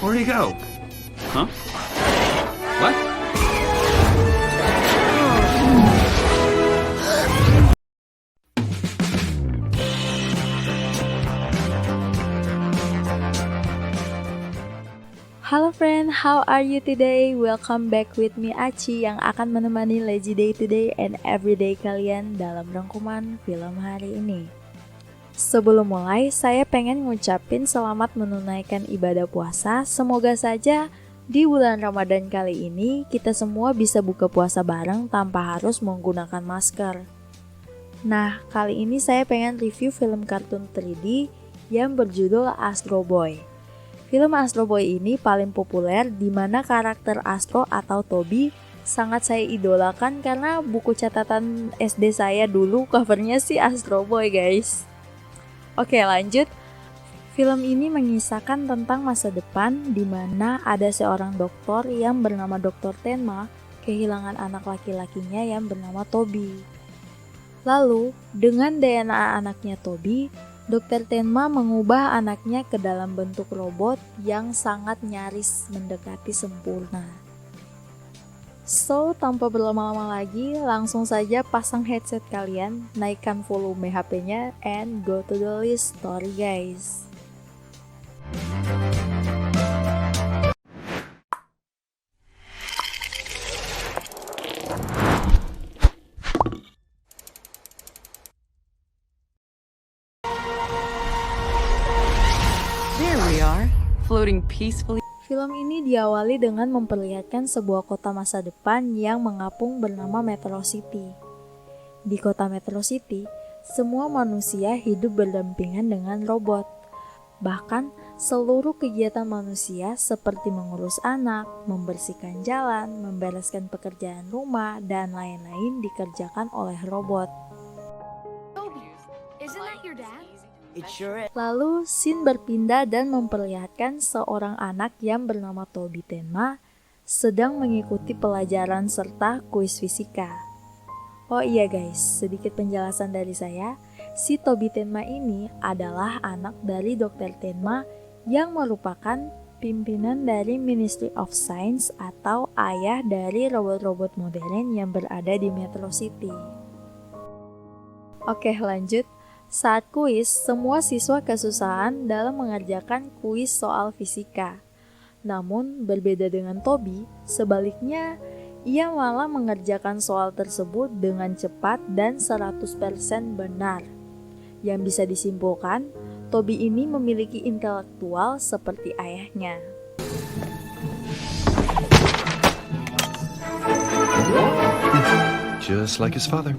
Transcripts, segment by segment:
Where'd he go? Huh? What? Halo friend, how are you today? Welcome back with me Aci yang akan menemani lazy day today and everyday kalian dalam rangkuman film hari ini. Sebelum mulai, saya pengen ngucapin selamat menunaikan ibadah puasa. Semoga saja di bulan Ramadan kali ini kita semua bisa buka puasa bareng tanpa harus menggunakan masker. Nah, kali ini saya pengen review film kartun 3D yang berjudul Astro Boy. Film Astro Boy ini paling populer di mana karakter Astro atau Toby sangat saya idolakan karena buku catatan SD saya dulu covernya sih Astro Boy guys. Oke lanjut, film ini mengisahkan tentang masa depan di mana ada seorang dokter yang bernama Dr. Tenma kehilangan anak laki-lakinya yang bernama Toby. Lalu, dengan DNA anaknya Toby, Dr. Tenma mengubah anaknya ke dalam bentuk robot yang sangat nyaris mendekati sempurna. So, tanpa berlama-lama lagi, langsung saja pasang headset kalian, naikkan volume HP-nya, and go to the list story guys. There we are, floating peacefully. Film ini diawali dengan memperlihatkan sebuah kota masa depan yang mengapung bernama Metro City. Di kota Metro City, semua manusia hidup berdampingan dengan robot. Bahkan, seluruh kegiatan manusia seperti mengurus anak, membersihkan jalan, membereskan pekerjaan rumah, dan lain-lain dikerjakan oleh robot. Isn't that your dad? It sure is. Lalu, scene berpindah dan memperlihatkan seorang anak yang bernama Toby Tenma sedang mengikuti pelajaran serta kuis fisika. Oh iya guys, sedikit penjelasan dari saya. Si Toby Tenma ini adalah anak dari Dr. Tenma yang merupakan pimpinan dari Ministry of Science atau ayah dari robot-robot modern yang berada di Metro City. Oke lanjut. Saat kuis, semua siswa kesusahan dalam mengerjakan kuis soal fisika. Namun, berbeda dengan Toby, sebaliknya, ia malah mengerjakan soal tersebut dengan cepat dan 100% benar. Yang bisa disimpulkan, Toby ini memiliki intelektual seperti ayahnya. Just like his father.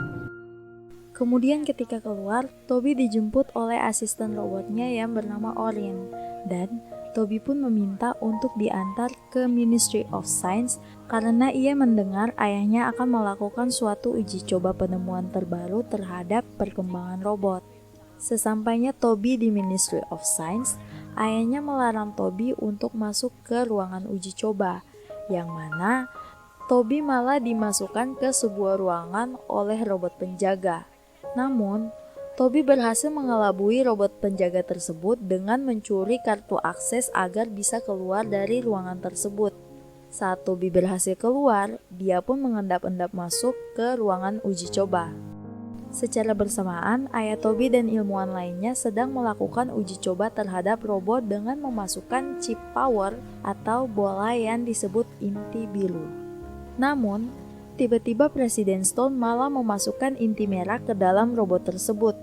Kemudian ketika keluar, Toby dijemput oleh asisten robotnya yang bernama Orin. Dan Toby pun meminta untuk diantar ke Ministry of Science karena ia mendengar ayahnya akan melakukan suatu uji coba penemuan terbaru terhadap perkembangan robot. Sesampainya Toby di Ministry of Science, ayahnya melarang Toby untuk masuk ke ruangan uji coba, yang mana Toby malah dimasukkan ke sebuah ruangan oleh robot penjaga. Namun, Toby berhasil mengelabui robot penjaga tersebut dengan mencuri kartu akses agar bisa keluar dari ruangan tersebut. Saat Toby berhasil keluar, dia pun mengendap-endap masuk ke ruangan uji coba. Secara bersamaan, ayah Toby dan ilmuwan lainnya sedang melakukan uji coba terhadap robot dengan memasukkan chip power atau bola yang disebut inti biru. Namun, tiba-tiba Presiden Stone malah memasukkan inti merah ke dalam robot tersebut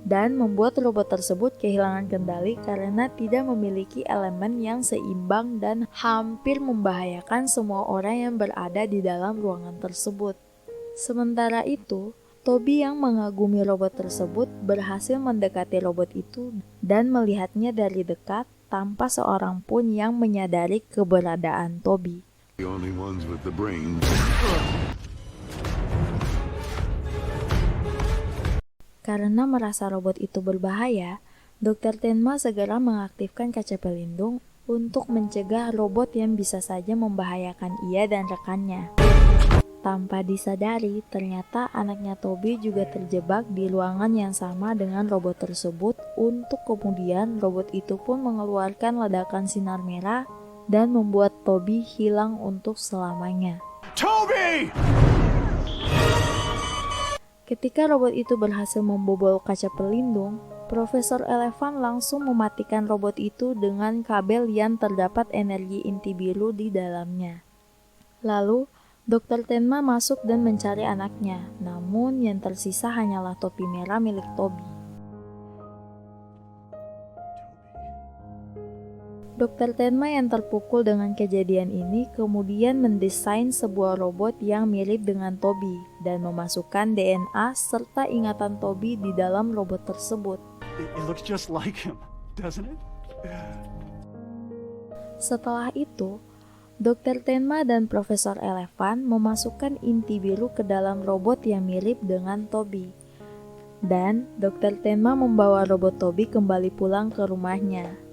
dan membuat robot tersebut kehilangan kendali karena tidak memiliki elemen yang seimbang dan hampir membahayakan semua orang yang berada di dalam ruangan tersebut. Sementara itu, Toby yang mengagumi robot tersebut berhasil mendekati robot itu dan melihatnya dari dekat tanpa seorang pun yang menyadari keberadaan Toby. The only ones with the brains. Karena merasa robot itu berbahaya, Dr. Tenma segera mengaktifkan kaca pelindung untuk mencegah robot yang bisa saja membahayakan ia dan rekannya. Tanpa disadari, ternyata anaknya Toby juga terjebak di ruangan yang sama dengan robot tersebut untuk kemudian robot itu pun mengeluarkan ledakan sinar merah dan membuat Toby hilang untuk selamanya. Toby! Ketika robot itu berhasil membobol kaca pelindung, Profesor Elephant langsung mematikan robot itu dengan kabel yang terdapat energi inti biru di dalamnya. Lalu, Dr. Tenma masuk dan mencari anaknya, namun yang tersisa hanyalah topi merah milik Toby. Dr. Tenma yang terpukul dengan kejadian ini kemudian mendesain sebuah robot yang mirip dengan Toby dan memasukkan DNA serta ingatan Toby di dalam robot tersebut. It looks just like him, doesn't it? Setelah itu, Dr. Tenma dan Profesor Elephant memasukkan inti biru ke dalam robot yang mirip dengan Toby. Dan Dr. Tenma membawa robot Toby kembali pulang ke rumahnya.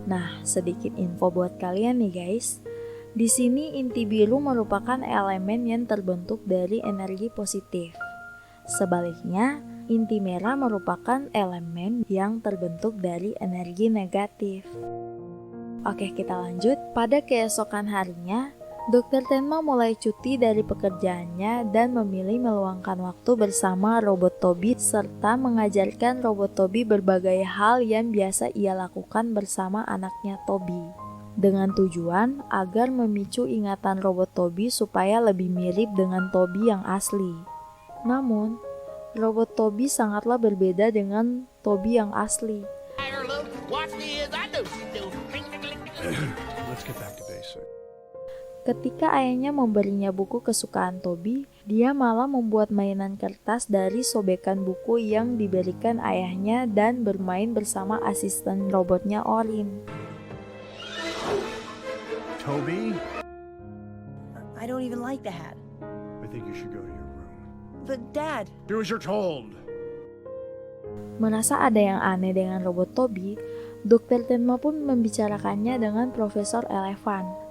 Nah, sedikit info buat kalian nih guys. Di sini inti biru merupakan elemen yang terbentuk dari energi positif. Sebaliknya, inti merah merupakan elemen yang terbentuk dari energi negatif. Oke, kita lanjut. Pada keesokan harinya, Dr. Tenma mulai cuti dari pekerjaannya dan memilih meluangkan waktu bersama robot Toby serta mengajarkan robot Toby berbagai hal yang biasa ia lakukan bersama anaknya Toby. Dengan tujuan agar memicu ingatan robot Toby supaya lebih mirip dengan Toby yang asli. Namun, robot Toby sangatlah berbeda dengan Toby yang asli. Let's get back to basics. Ketika ayahnya memberinya buku kesukaan Toby, dia malah membuat mainan kertas dari sobekan buku yang diberikan ayahnya dan bermain bersama asisten robotnya Orin. Toby, I don't even like the hat. I think you should go to your room. But Dad, Do as you're told. Merasa ada yang aneh dengan robot Toby, Dr. Tenma pun membicarakannya dengan Profesor Elephant.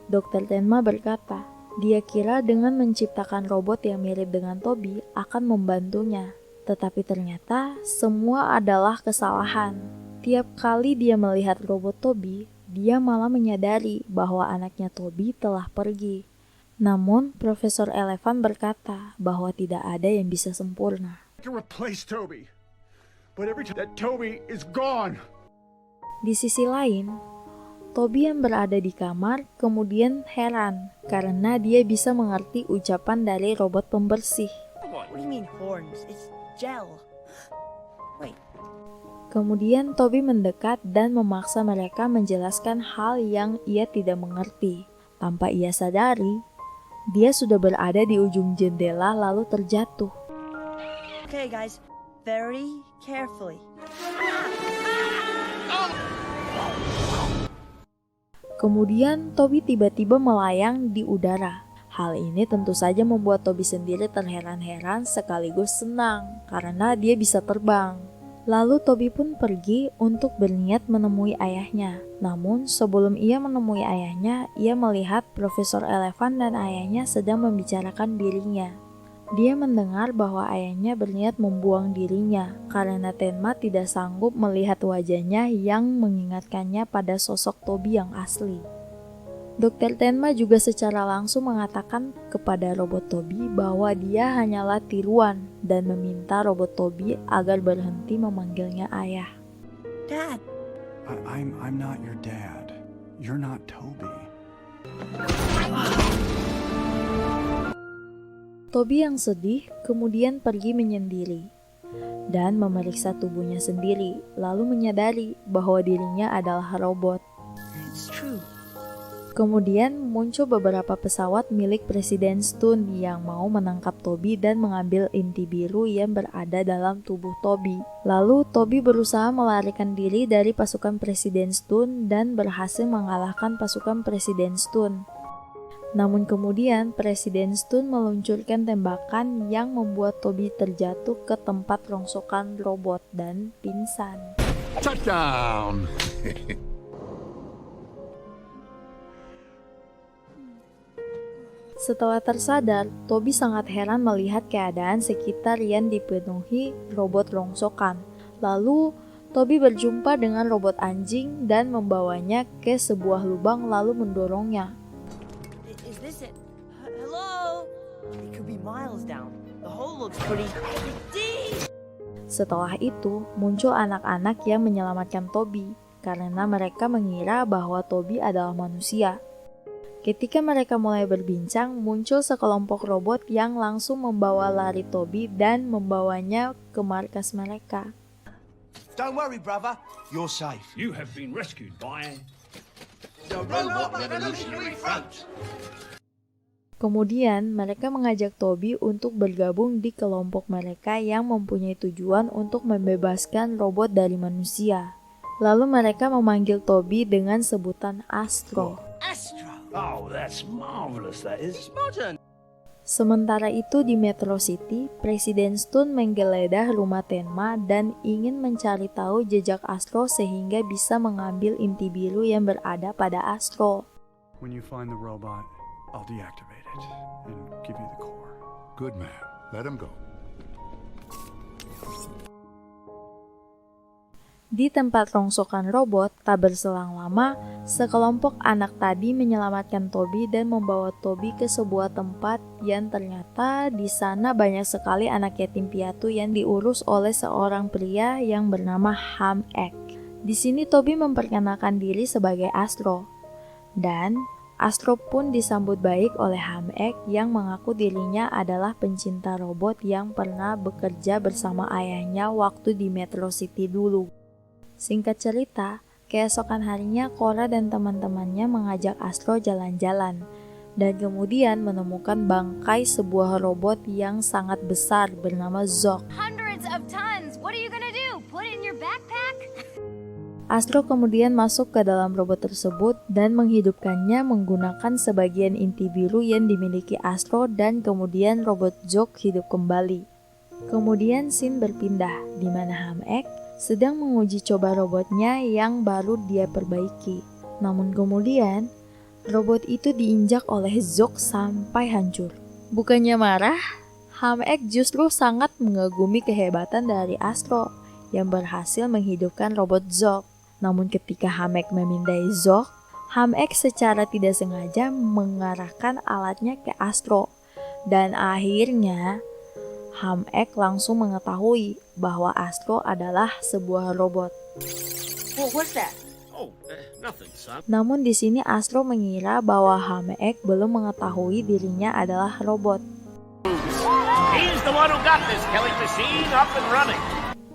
Dr. Tenma berkata, dia kira dengan menciptakan robot yang mirip dengan Toby akan membantunya. Tetapi ternyata semua adalah kesalahan. Tiap kali dia melihat robot Toby, dia malah menyadari bahwa anaknya Toby telah pergi. Namun, Profesor Elephant berkata bahwa tidak ada yang bisa sempurna. To replace Toby. But every time that Toby is gone. Di sisi lain, Toby yang berada di kamar kemudian heran karena dia bisa mengerti ucapan dari robot pembersih. what do you mean horns? It's gel. Wait, Kemudian Toby mendekat dan memaksa mereka menjelaskan hal yang ia tidak mengerti. Tanpa ia sadari, dia sudah berada di ujung jendela lalu terjatuh. okay guys, very carefully. Kemudian Toby tiba-tiba melayang di udara. Hal ini tentu saja membuat Toby sendiri terheran-heran sekaligus senang karena dia bisa terbang. Lalu Toby pun pergi untuk berniat menemui ayahnya. Namun sebelum ia menemui ayahnya, ia melihat Profesor Elephant dan ayahnya sedang membicarakan dirinya. Dia mendengar bahwa ayahnya berniat membuang dirinya karena Tenma tidak sanggup melihat wajahnya yang mengingatkannya pada sosok Toby yang asli. Dr. Tenma juga secara langsung mengatakan kepada robot Toby bahwa dia hanyalah tiruan dan meminta robot Toby agar berhenti memanggilnya ayah. Dad, I'm not your dad. You're not Toby. Toby yang sedih kemudian pergi menyendiri dan memeriksa tubuhnya sendiri, lalu menyadari bahwa dirinya adalah robot. it's true. Kemudian muncul beberapa pesawat milik Presiden Stun yang mau menangkap Toby dan mengambil inti biru yang berada dalam tubuh Toby. Lalu Toby berusaha melarikan diri dari pasukan Presiden Stun dan berhasil mengalahkan pasukan Presiden Stun. Namun kemudian Presiden Stun meluncurkan tembakan yang membuat Toby terjatuh ke tempat rongsokan robot dan pingsan. Touchdown! Setelah tersadar, Toby sangat heran melihat keadaan sekitar yang dipenuhi robot rongsokan. Lalu Toby berjumpa dengan robot anjing dan membawanya ke sebuah lubang lalu mendorongnya. Is this it? Hello? It could be miles down. The hole looks pretty deep. Setelah itu, muncul anak-anak yang menyelamatkan Toby karena mereka mengira bahwa Toby adalah manusia. Ketika mereka mulai berbincang, muncul sekelompok robot yang langsung membawa lari Toby dan membawanya ke markas mereka. Don't worry, brother. You're safe. You have been rescued by The Robot Revolutionary Front. Kemudian, mereka mengajak Toby untuk bergabung di kelompok mereka yang mempunyai tujuan untuk membebaskan robot dari manusia. Lalu mereka memanggil Toby dengan sebutan Astro. Astro. Oh, that's marvelous, that is. Modern. Sementara itu di Metro City, Presiden Stone menggeledah rumah Tenma dan ingin mencari tahu jejak Astro sehingga bisa mengambil inti biru yang berada pada Astro. When you find the robot, I'll deactivate it and give you the core. Good man. Let him go. Di tempat rongsokan robot, tak berselang lama, sekelompok anak tadi menyelamatkan Toby dan membawa Toby ke sebuah tempat yang ternyata di sana banyak sekali anak yatim piatu yang diurus oleh seorang pria yang bernama Ham Ek. Di sini Toby memperkenalkan diri sebagai Astro. Dan Astro pun disambut baik oleh Ham Ek yang mengaku dirinya adalah pencinta robot yang pernah bekerja bersama ayahnya waktu di Metro City dulu. Singkat cerita, keesokan harinya Cora dan teman-temannya mengajak Astro jalan-jalan dan kemudian menemukan bangkai sebuah robot yang sangat besar bernama Zog. Hundreds of tons. What are you gonna do? Put it in your backpack? Astro kemudian masuk ke dalam robot tersebut dan menghidupkannya menggunakan sebagian inti biru yang dimiliki Astro dan kemudian robot Zog hidup kembali. Kemudian scene berpindah di mana Ham Ek sedang menguji coba robotnya yang baru dia perbaiki. Namun kemudian, robot itu diinjak oleh Zog sampai hancur. Bukannya marah, Ham Ek justru sangat mengagumi kehebatan dari Astro yang berhasil menghidupkan robot Zog. Namun ketika Ham Ek memindai Zog, Ham Ek secara tidak sengaja mengarahkan alatnya ke Astro. Dan akhirnya, Ham Ek langsung mengetahui bahwa Astro adalah sebuah robot. What was that? Oh, nothing, son. Namun di sini Astro mengira bahwa Ham Ek belum mengetahui dirinya adalah robot. He's the one who got this killing machine up and running.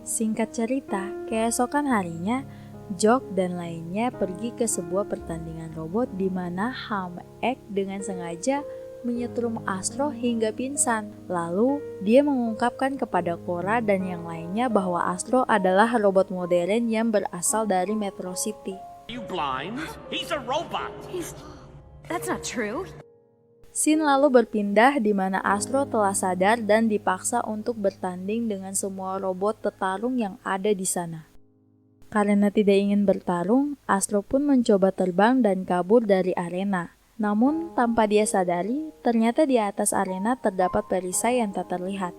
Singkat cerita, keesokan harinya, Zog dan lainnya pergi ke sebuah pertandingan robot di mana Ham Ek dengan sengaja menyetrum Astro hingga pingsan. Lalu, dia mengungkapkan kepada Cora dan yang lainnya bahwa Astro adalah robot modern yang berasal dari Metro City. You blind? He's a robot. That's not true. Scene lalu berpindah di mana Astro telah sadar dan dipaksa untuk bertanding dengan semua robot tetarung yang ada di sana. Karena tidak ingin bertarung, Astro pun mencoba terbang dan kabur dari arena. Namun, tanpa dia sadari, ternyata di atas arena terdapat perisai yang tak terlihat.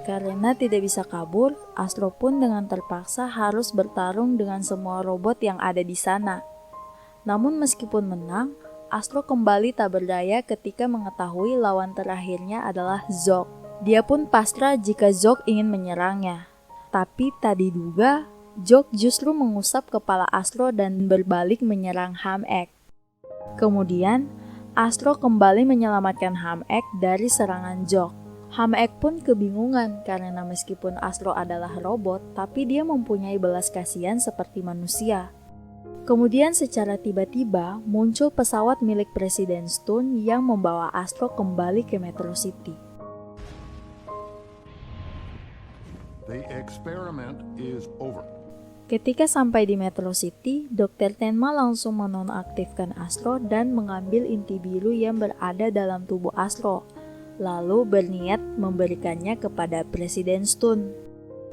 Karena tidak bisa kabur, Astro pun dengan terpaksa harus bertarung dengan semua robot yang ada di sana. Namun meskipun menang, Astro kembali tak berdaya ketika mengetahui lawan terakhirnya adalah Zog. Dia pun pasrah jika Zog ingin menyerangnya. Tapi tak diduga, Zog justru mengusap kepala Astro dan berbalik menyerang Ham Ek. Kemudian, Astro kembali menyelamatkan Ham Ek dari serangan Zog. Ham Ek pun kebingungan karena meskipun Astro adalah robot, tapi dia mempunyai belas kasihan seperti manusia. Kemudian secara tiba-tiba muncul pesawat milik Presiden Stone yang membawa Astro kembali ke Metro City. The experiment is over. Ketika sampai di Metro City, Dr. Tenma langsung menonaktifkan Astro dan mengambil inti biru yang berada dalam tubuh Astro, lalu berniat memberikannya kepada Presiden Stone.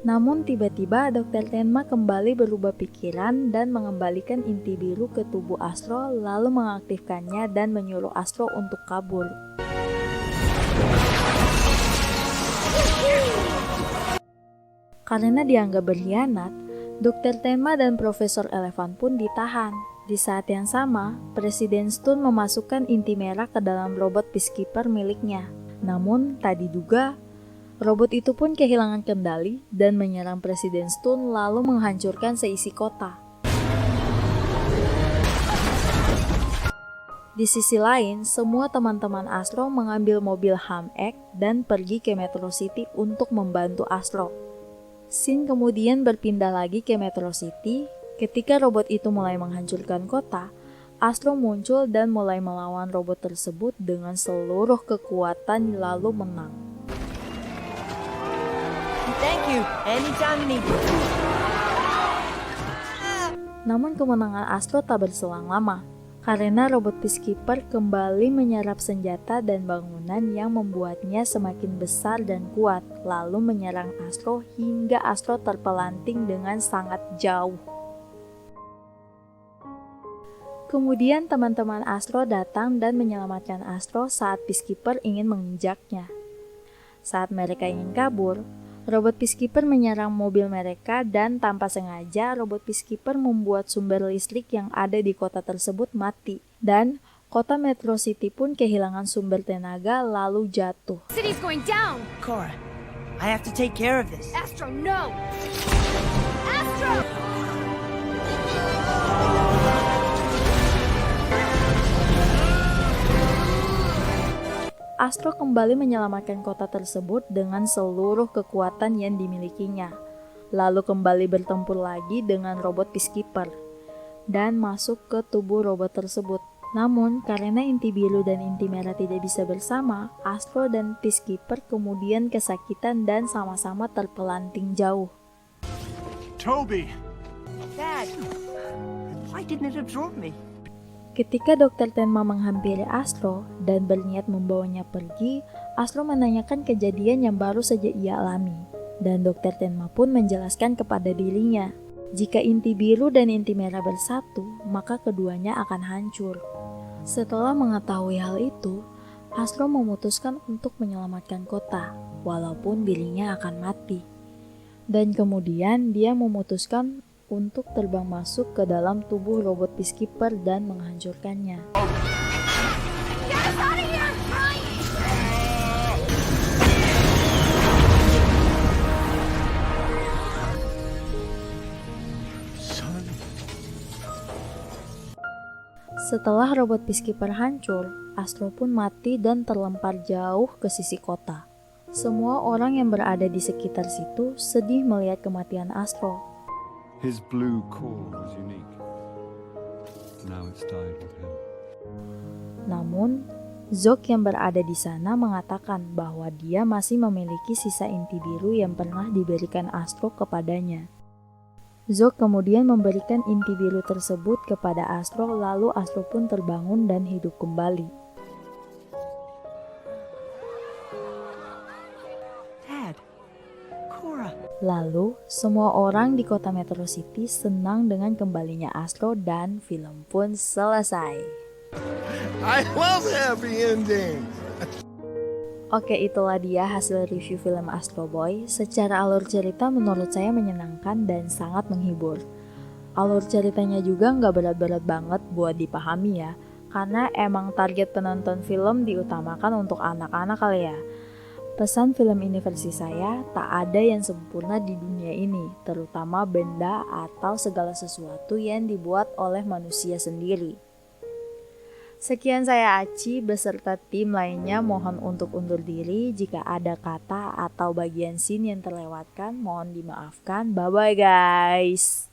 Namun tiba-tiba Dr. Tenma kembali berubah pikiran dan mengembalikan inti biru ke tubuh Astro lalu mengaktifkannya dan menyuruh Astro untuk kabur. Karena dianggap berkhianat, Dr. Tenma dan Profesor Elephant pun ditahan. Di saat yang sama, Presiden Stone memasukkan inti merah ke dalam robot peacekeeper miliknya. Namun, tak diduga, robot itu pun kehilangan kendali dan menyerang Presiden Stone lalu menghancurkan seisi kota. Di sisi lain, semua teman-teman Astro mengambil mobil HAM-X dan pergi ke Metro City untuk membantu Astro. Scene kemudian berpindah lagi ke Metro City. Ketika robot itu mulai menghancurkan kota, Astro muncul dan mulai melawan robot tersebut dengan seluruh kekuatan lalu menang. Thank you. Anytime you need me. Namun kemenangan Astro tak berselang lama, karena robot peacekeeper kembali menyerap senjata dan bangunan yang membuatnya semakin besar dan kuat, lalu menyerang Astro hingga Astro terpelanting dengan sangat jauh. Kemudian teman-teman Astro datang dan menyelamatkan Astro saat peacekeeper ingin menginjaknya. Saat mereka ingin kabur, robot peacekeeper menyerang mobil mereka dan tanpa sengaja robot peacekeeper membuat sumber listrik yang ada di kota tersebut mati. Dan kota Metro City pun kehilangan sumber tenaga lalu jatuh. City's going down! Cora, I have to take care of this. Astro, no! Astro! Astro kembali menyelamatkan kota tersebut dengan seluruh kekuatan yang dimilikinya, lalu kembali bertempur lagi dengan robot peacekeeper, dan masuk ke tubuh robot tersebut. Namun, karena inti biru dan inti merah tidak bisa bersama, Astro dan peacekeeper kemudian kesakitan dan sama-sama terpelanting jauh. Toby! Dad, why didn't it absorb me? Ketika Dr. Tenma menghampiri Astro dan berniat membawanya pergi, Astro menanyakan kejadian yang baru saja ia alami. Dan Dr. Tenma pun menjelaskan kepada dirinya, jika inti biru dan inti merah bersatu, maka keduanya akan hancur. Setelah mengetahui hal itu, Astro memutuskan untuk menyelamatkan kota, walaupun dirinya akan mati. Dan kemudian dia memutuskan untuk terbang masuk ke dalam tubuh robot peacekeeper dan menghancurkannya. Get us out of here! Setelah robot peacekeeper hancur, Astro pun mati dan terlempar jauh ke sisi kota. Semua orang yang berada di sekitar situ sedih melihat kematian Astro. His blue core was unique. Now it's died with him. Namun, Zog yang berada di sana mengatakan bahwa dia masih memiliki sisa inti biru yang pernah diberikan Astro kepadanya. Zog kemudian memberikan inti biru tersebut kepada Astro, lalu Astro pun terbangun dan hidup kembali. Dad, Cora. Lalu, semua orang di kota Metro City senang dengan kembalinya Astro dan film pun selesai. I love happy endings. Oke, itulah dia hasil review film Astro Boy. Secara alur cerita menurut saya menyenangkan dan sangat menghibur. Alur ceritanya juga nggak berat-berat banget buat dipahami ya, karena emang target penonton film diutamakan untuk anak-anak kali ya. Pesan film ini versi saya, tak ada yang sempurna di dunia ini, terutama benda atau segala sesuatu yang dibuat oleh manusia sendiri. Sekian saya Aci beserta tim lainnya, mohon untuk undur diri. Jika ada kata atau bagian scene yang terlewatkan, mohon dimaafkan. Bye-bye guys!